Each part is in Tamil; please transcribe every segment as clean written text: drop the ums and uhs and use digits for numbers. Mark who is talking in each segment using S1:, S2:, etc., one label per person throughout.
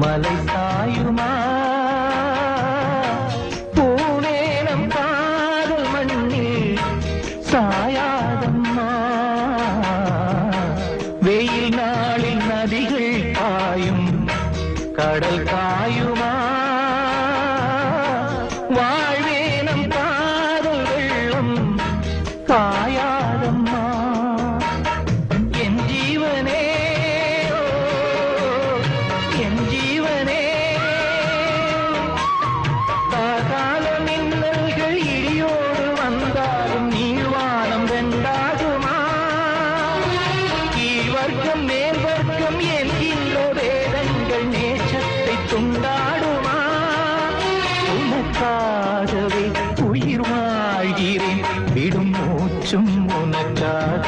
S1: மலை சாயுமா பூவேலம் காதல் மண்ணில் சாயாதம்மா வெயில் நாளில் நதிகள் காயும் கடல் காயுமா வாழ்வேனம் காதல் வெள்ளம் காயாதம்மா என் ஜீவனே என் ஜீவனே காகால மின்னல்கள் இடியோடு வந்தாலும் நீர்வானம் வெண்டாகுமா கீழ்வர்க்கம் மேல் வர்க்கம் என்கின்ற வேதங்கள் நேசத்தை துண்டாடுமா உனக்காகவே உயிர் வாழ்கிறேன் விடும் மூச்சும் உனக்காக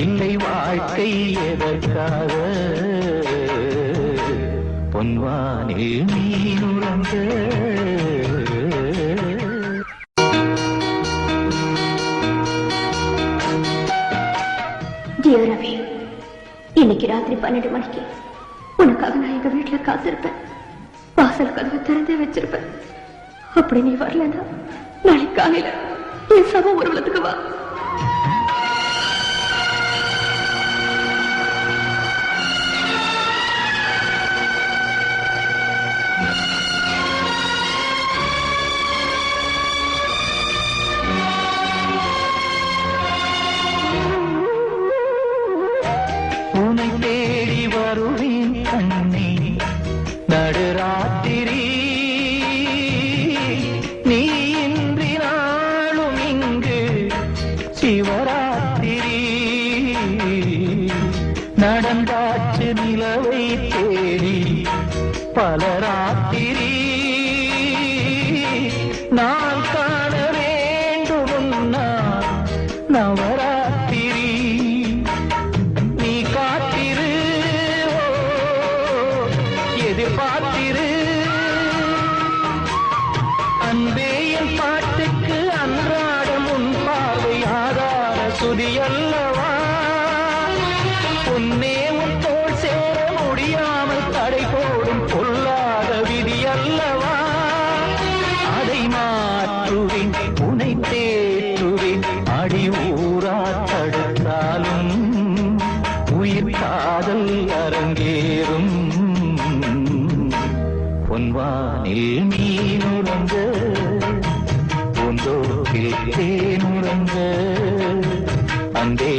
S1: இல்லை வாழ்க்கை எதற்காக பொன்வானில் நீனுறங்க
S2: ரவி இன்னைக்கு ராத்திரி 12 மணிக்கு உனக்காக நான் எங்க வீட்டுல காத்திருப்பேன் வாசல் கதவை திறந்தே வச்சிருப்பேன் அப்படி நீ வரலன்னா நாளைக்கு காலையில என் சபை ஊர்வலத்துக்கு வா
S1: உனை தேடி வருவேன் கண்ணே நடுராத்திரி நீ இன்றி நாளும் இங்கு சிவராத்திரி நடந்தாச்சு நிலவை தேடி பல ராத்திரி நான் காண வேண்டும் நான் நவராத்திரி நீ காத்திரு எதிர்பார்த்திரு அன்பே என் பாட்டுக்கு அன்றாடம் உன் பாவை ஆதார சுதியல்லவா உன்னே உன் தோள் சேர முடியாமல் தடை போடும் பொல்லாத விதியல்லவா அதை மாற்றுவேன் உனை தேற்றுவேன் அடி ஊரா தடுத்தாலும் உயிர் காதல் அரங்கேறும் பொன்வானில் மீனுறங்க பூந்தோப்பில் தேனுறங்க அந்தே